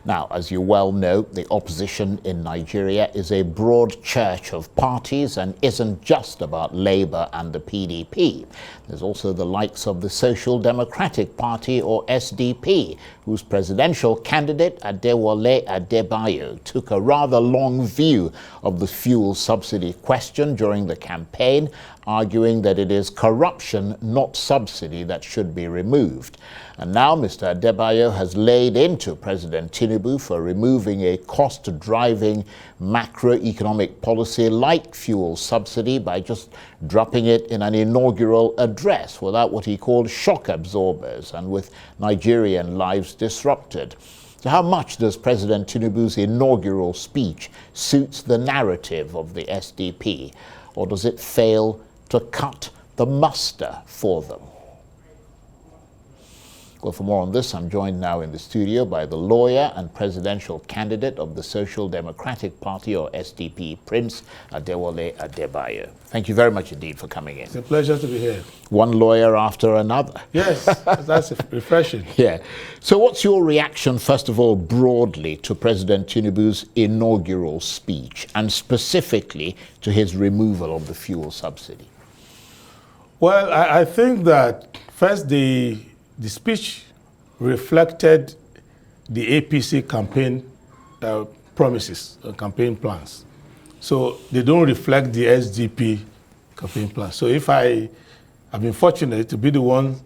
Now, as you well know, the opposition in Nigeria is a broad church of parties and isn't just about Labour and the PDP. There's also the likes of the Social Democratic Party, or SDP, whose presidential candidate, Adebayo, took a rather long view of the fuel subsidy question during the campaign, arguing that it is corruption, not subsidy, that should be removed. And now Mr. Adebayo has laid into President Tinubu for removing a cost-driving macroeconomic policy like fuel subsidy by just dropping it in an inaugural address without what he called shock absorbers and with Nigerian lives disrupted. So how much does President Tinubu's inaugural speech suit the narrative of the SDP, or does it fail to cut the muster for them? Well, for more on this, I'm joined now in the studio by the lawyer and presidential candidate of the Social Democratic Party, or SDP, Prince Adebayo. Thank you very much indeed for coming in. It's a pleasure to be here. One lawyer after another. Yes, that's refreshing. Yeah. So what's your reaction, first of all, broadly to President Tinubu's inaugural speech, and specifically to his removal of the fuel subsidy? Well, I think that first the speech reflected the APC campaign promises, campaign plans. So they don't reflect the SDP campaign plan. So if I have been fortunate to be the one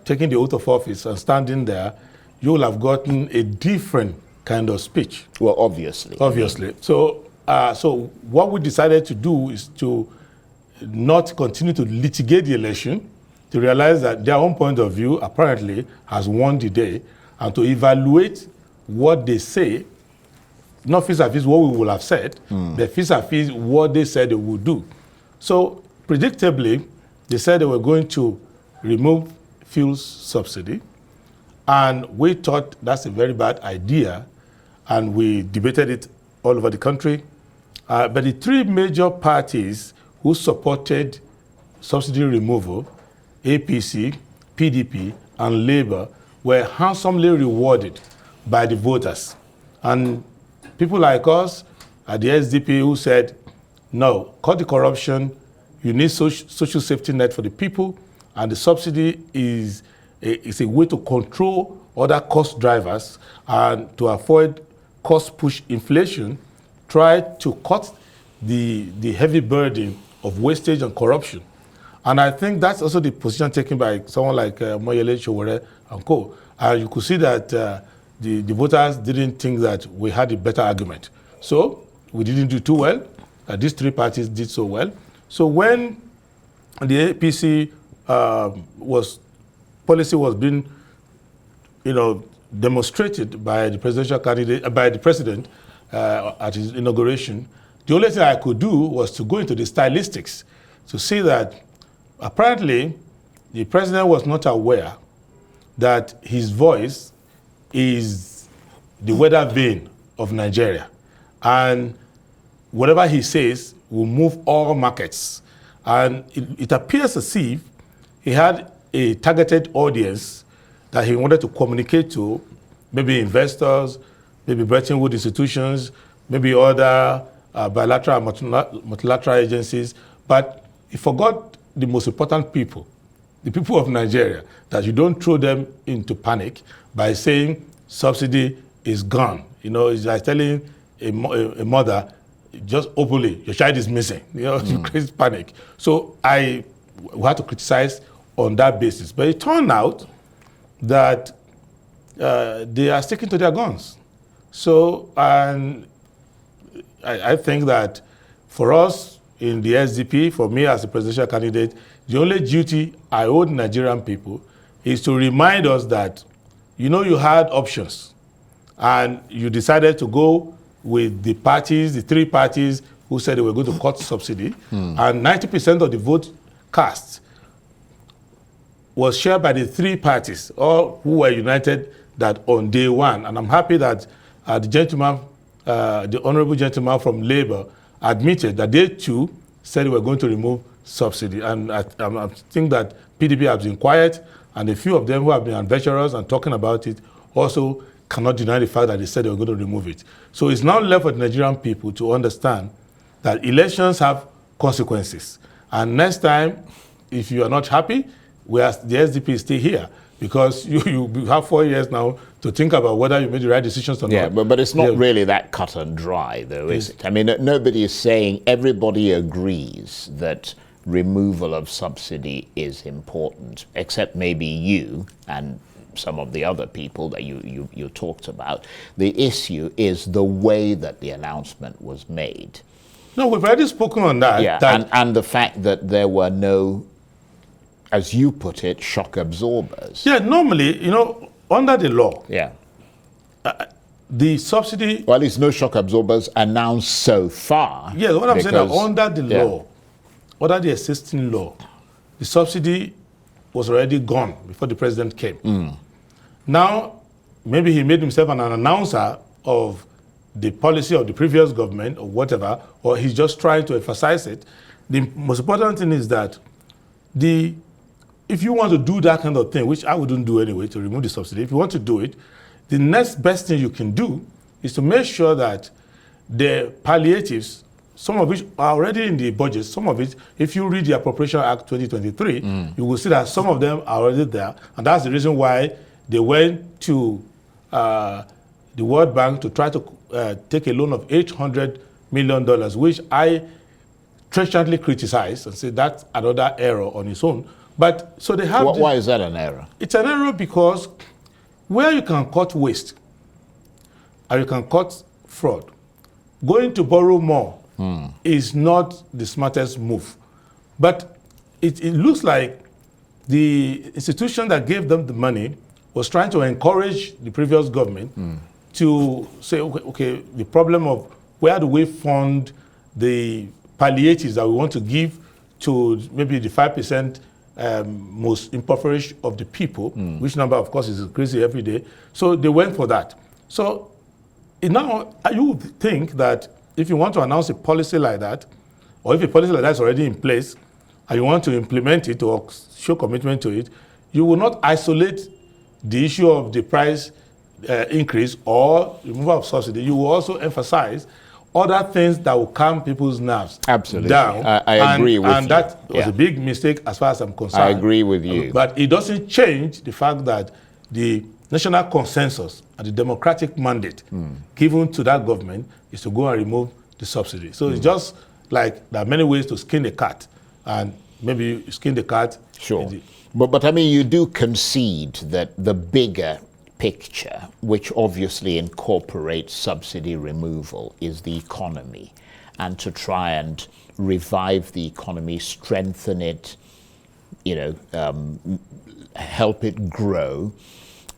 taking the oath of office and standing there, you will have gotten a different kind of speech. Well, obviously. Obviously. So what we decided to do is to not continue to litigate the election, to realize that their own point of view apparently has won the day, and to evaluate what they say, not vis-a-vis what we will have said, but vis-a-vis what they said they would do. So predictably, they said they were going to remove fuel subsidy, and we thought that's a very bad idea, and we debated it all over the country. But the three major parties who supported subsidy removal, APC, PDP, and Labour, were handsomely rewarded by the voters. And people like us at the SDP who said, no, cut the corruption, you need social safety net for the people, and the subsidy is a way to control other cost drivers and to avoid cost-push inflation, try to cut the heavy burden of wastage and corruption. And I think that's also the position taken by someone like Moyele Sowore and co. You could see that the voters didn't think that we had a better argument. So we didn't do too well. These three parties did so well. So when the APC policy was being, demonstrated by the presidential candidate, by the president at his inauguration, the only thing I could do was to go into the stylistics to see that apparently the president was not aware that his voice is the weather vane of Nigeria. And whatever he says will move all markets. And it appears as if he had a targeted audience that he wanted to communicate to, maybe investors, maybe Bretton Woods institutions, maybe other bilateral and multilateral agencies. But he forgot the most important people, the people of Nigeria, that you don't throw them into panic by saying subsidy is gone. It's like telling a mother, just openly, your child is missing. You create panic. So we had to criticize on that basis. But it turned out that they are sticking to their guns. So, and I think that for us in the SDP, for me as a presidential candidate, the only duty I owe Nigerian people is to remind us that, you had options and you decided to go with the parties, the three parties who said they were going to cut subsidy, and 90% of the vote cast was shared by the three parties, all who were united that on day one. And I'm happy that the honorable gentleman from Labour admitted that they too said they were going to remove subsidy. And I think that PDP has been quiet, and a few of them who have been adventurous and talking about it also cannot deny the fact that they said they were going to remove it. So it's now left for the Nigerian people to understand that elections have consequences. And next time, if you are not happy, the SDP is still here. Because you have 4 years now to think about whether you made the right decisions or not. Yeah, but it's not really that cut and dry, though, is it? I mean, nobody is saying, everybody agrees that removal of subsidy is important, except maybe you and some of the other people that you talked about. The issue is the way that the announcement was made. No, we've already spoken on that. Yeah, and the fact that there were no, as you put it, shock absorbers. Yeah, normally, under the law, yeah, the subsidy... Well, there's no shock absorbers announced so far. Yeah, what I'm saying is under the law, under the existing law, the subsidy was already gone before the president came. Now, maybe he made himself an announcer of the policy of the previous government or whatever, or he's just trying to emphasize it. The most important thing is that if you want to do that kind of thing, which I wouldn't do anyway, to remove the subsidy, if you want to do it, the next best thing you can do is to make sure that the palliatives, some of which are already in the budget, some of it, if you read the Appropriation Act 2023, you will see that some of them are already there. And that's the reason why they went to the World Bank to try to take a loan of $800 million, which I trenchantly criticized and said that's another error on its own. But so they have. Why is that an error? It's an error because where you can cut waste and you can cut fraud, going to borrow more is not the smartest move. But it looks like the institution that gave them the money was trying to encourage the previous government to say, okay, the problem of where do we fund the palliatives that we want to give to maybe the 5% most impoverished of the people, which number, of course, is increasing every day. So they went for that. So now you would think that if you want to announce a policy like that, or if a policy like that is already in place, and you want to implement it or show commitment to it, you will not isolate the issue of the price increase or removal of subsidy. You will also emphasize other things that will calm people's nerves down. I agree with you. And that was a big mistake as far as I'm concerned. I agree with you. But it doesn't change the fact that the national consensus and the democratic mandate given to that government is to go and remove the subsidy. So it's just like there are many ways to skin the cat. And maybe you skin the cat. Sure. But I mean, you do concede that the bigger picture, which obviously incorporates subsidy removal, is the economy, and to try and revive the economy, strengthen it, help it grow.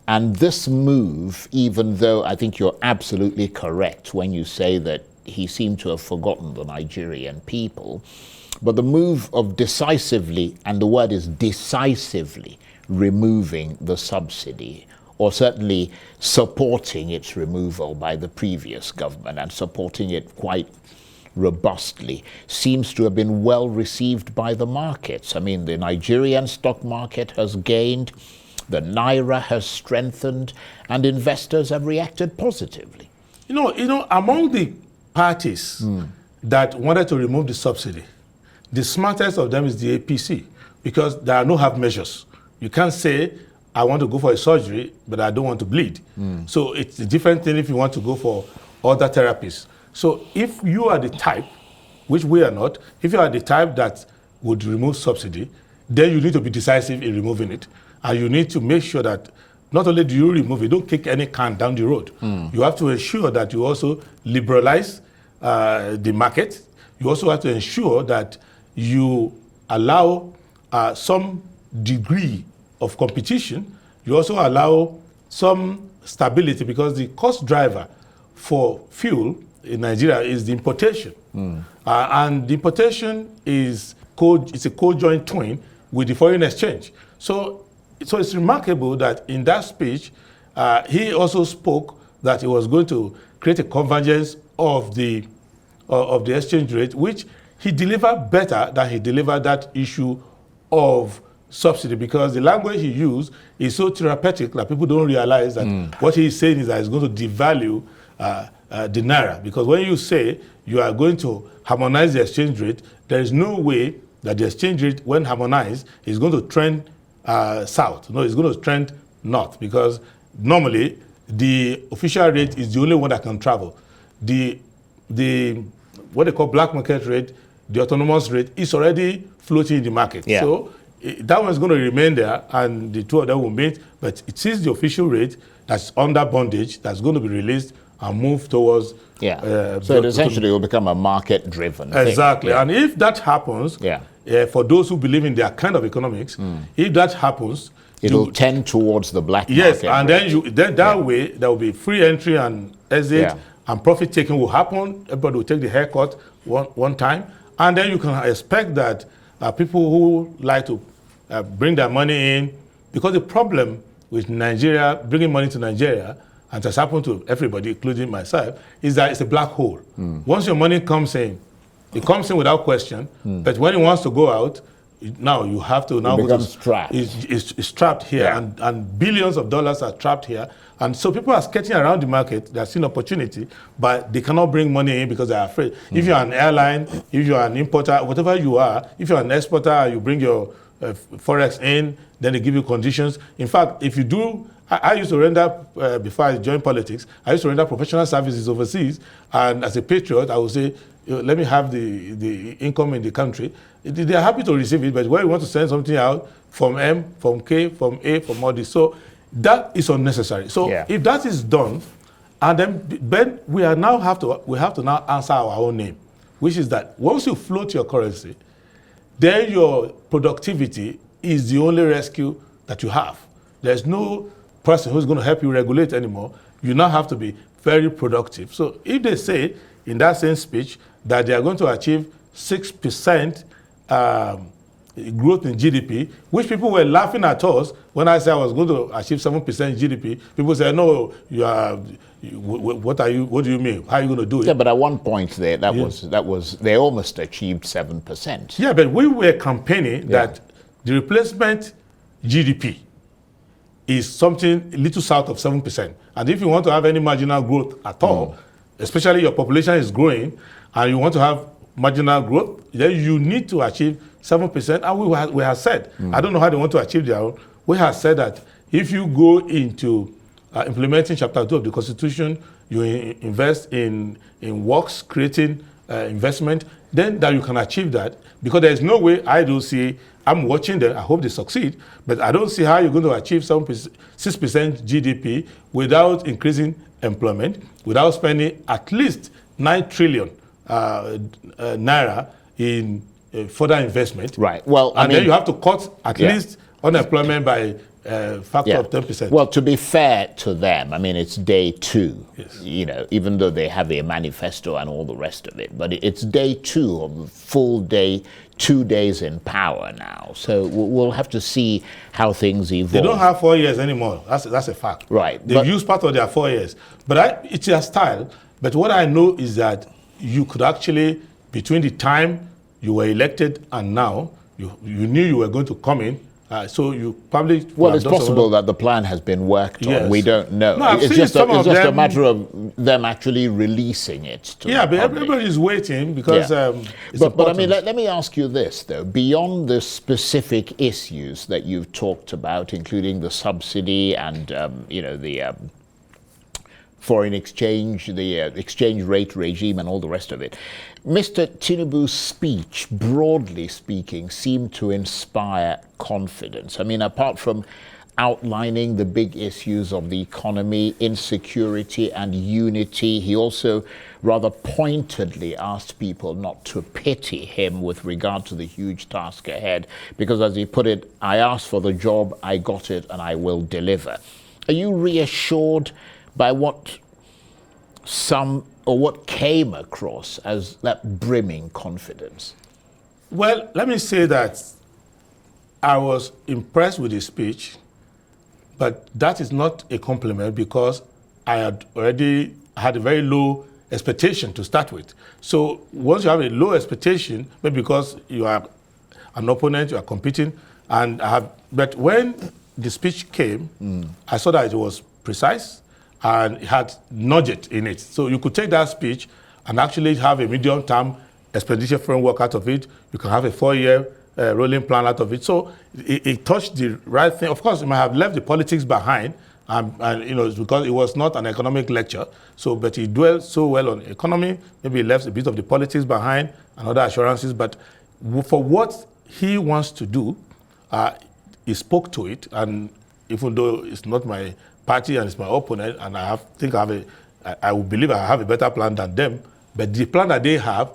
And this move, even though I think you're absolutely correct when you say that he seemed to have forgotten the Nigerian people, but the move of decisively, and the word is decisively, removing the subsidy, or certainly supporting its removal by the previous government and supporting it quite robustly, seems to have been well received by the markets. I mean, the Nigerian stock market has gained, the Naira has strengthened, and investors have reacted positively. Among the parties that wanted to remove the subsidy, the smartest of them is the APC, because there are no half measures. You can't say, I want to go for a surgery, but I don't want to bleed. So it's a different thing if you want to go for other therapies. So if you are the type, which we are not, if you are the type that would remove subsidy, then you need to be decisive in removing it. And you need to make sure that not only do you remove it, don't kick any can down the road. You have to ensure that you also liberalize the market. You also have to ensure that you allow some degree of competition. You also allow some stability, because the cost driver for fuel in Nigeria is the importation. And the importation is it's a co-joint twin with the foreign exchange. So it's remarkable that in that speech, he also spoke that he was going to create a convergence of the exchange rate, which he delivered better than he delivered that issue of subsidy, because the language he used is so therapeutic that people don't realize that what he's saying is that it's going to devalue the naira. Because when you say you are going to harmonize the exchange rate, there is no way that the exchange rate, when harmonized, is going to trend south. No, it's going to trend north, because normally the official rate is the only one that can travel. The what they call black market rate, the autonomous rate, is already floating in the market. Yeah. So that one is going to remain there, and the two of them will meet. But it is the official rate that's under bondage that's going to be released and move towards. Yeah. So it essentially will become a market-driven thing. Exactly. Yeah. And if that happens, for those who believe in their kind of economics, if that happens, it'll tend towards the black market. Yes, and then that way there will be free entry and exit, and profit taking will happen. Everybody will take the haircut one time, and then you can expect that people who like to bring their money in, because the problem with Nigeria, bringing money to Nigeria, and it has happened to everybody, including myself, is that it's a black hole. Once your money comes in, it comes in without question, but when it wants to go out, now you have to now it becomes trapped. It's trapped here, and billions of dollars are trapped here, and so people are sketching around the market. They're seeing opportunity, but they cannot bring money in because they're afraid. If you're an airline, if you're an importer, whatever you are, if you're an exporter, you bring your forex in, then they give you conditions. In fact, if you do, I used to render, before I joined politics, I used to render professional services overseas, and as a patriot, I would say, let me have the income in the country. They are happy to receive it, but when you want to send something out from M, from K, from A, from all this, so that is unnecessary. So if that is done, and then we have to now answer our own name, which is that once you float your currency, then your productivity is the only rescue that you have. There's no person who's going to help you regulate anymore. You now have to be very productive. So if they say in that same speech that they are going to achieve 6% growth in GDP, which people were laughing at us when I said I was going to achieve 7% GDP. People said, no, you are. What do you mean? How are you going to do it? Yeah, but at one point there, that was they almost achieved 7%. Yeah, but we were campaigning that the replacement GDP is something a little south of 7%. And if you want to have any marginal growth at all, especially your population is growing, and you want to have marginal growth, then you need to achieve 7%. And we have said, I don't know how they want to achieve their own. We have said that if you go into implementing Chapter 2 of the Constitution, you invest in works, creating investment, then that you can achieve that. Because there is no way, I don't see, I'm watching them, I hope they succeed, but I don't see how you're going to achieve 6% GDP without increasing employment, without spending at least 9 trillion naira in further investment. Right. Well, and then you have to cut at least unemployment by factor of 10%. Well, to be fair to them, I mean, it's day 2, you know, even though they have a manifesto and all the rest of it, but it's day 2 of the full day, 2 days in power now. So we'll have to see how things evolve. They don't have 4 years anymore. That's a fact. Right. They've used part of their 4 years. But it's their style. But what I know is that you could actually, between the time you were elected and now, you knew you were going to come in. So you probably... Well, it's possible that the plan has been worked on. We don't know. No, it's just a matter of them actually releasing it to the but public. everybody's waiting because it's but I mean, let me ask you this, though. Beyond the specific issues that you've talked about, including the subsidy and, you know, the foreign exchange, the exchange rate regime and all the rest of it, Mr. Tinubu's speech, broadly speaking, seemed to inspire confidence. I mean, apart from outlining the big issues of the economy, insecurity and unity, he also rather pointedly asked people not to pity him with regard to the huge task ahead, because as he put it, I asked for the job, I got it, and I will deliver. Are you reassured by what what came across as that brimming confidence? Well, let me say that I was impressed with his speech, but that is not a compliment because I had already had a very low expectation to start with. So once you have a low expectation, maybe because you are an opponent, you are competing But when the speech came, I saw that it was precise and it had nugget in it. So you could take that speech and actually have a medium-term expenditure framework out of it. You can have a 4-year rolling plan out of it. So it touched the right thing. Of course, it might have left the politics behind, and it's because it was not an economic lecture. So, but he dwelled so well on economy. Maybe he left a bit of the politics behind and other assurances. But for what he wants to do, he spoke to it. And even though it's not my party and it's my opponent, and I would believe I have a better plan than them. But the plan that they have,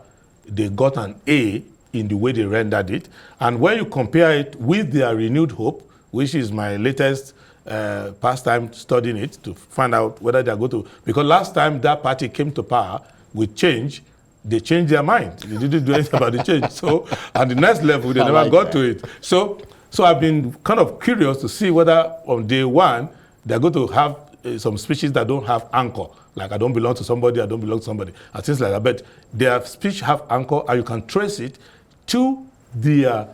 they got an A in the way they rendered it. And when you compare it with their renewed hope, which is my latest pastime studying it to find out whether they're going to, because last time that party came to power with change, they changed their mind. They didn't do anything about the change. So at the next level, they never got to it. So I've been kind of curious to see whether on day one, they're going to have some speeches that don't have anchor. Like I don't belong to somebody, I don't belong to somebody, and things like that. But their speech have anchor, and you can trace it to their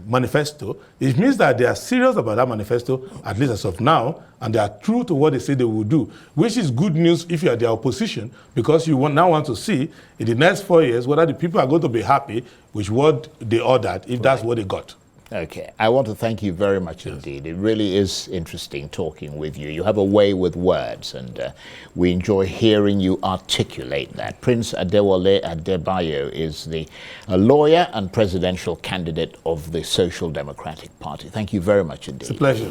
manifesto. It means that they are serious about that manifesto, at least as of now, and they are true to what they say they will do, which is good news if you are their opposition, because you now want to see in the next 4 years whether the people are going to be happy with what they ordered, if that's what they got. Okay, I want to thank you very much indeed. It really is interesting talking with you. You have a way with words, and we enjoy hearing you articulate that. Prince Adebayo is a lawyer and presidential candidate of the Social Democratic Party. Thank you very much indeed. It's a pleasure.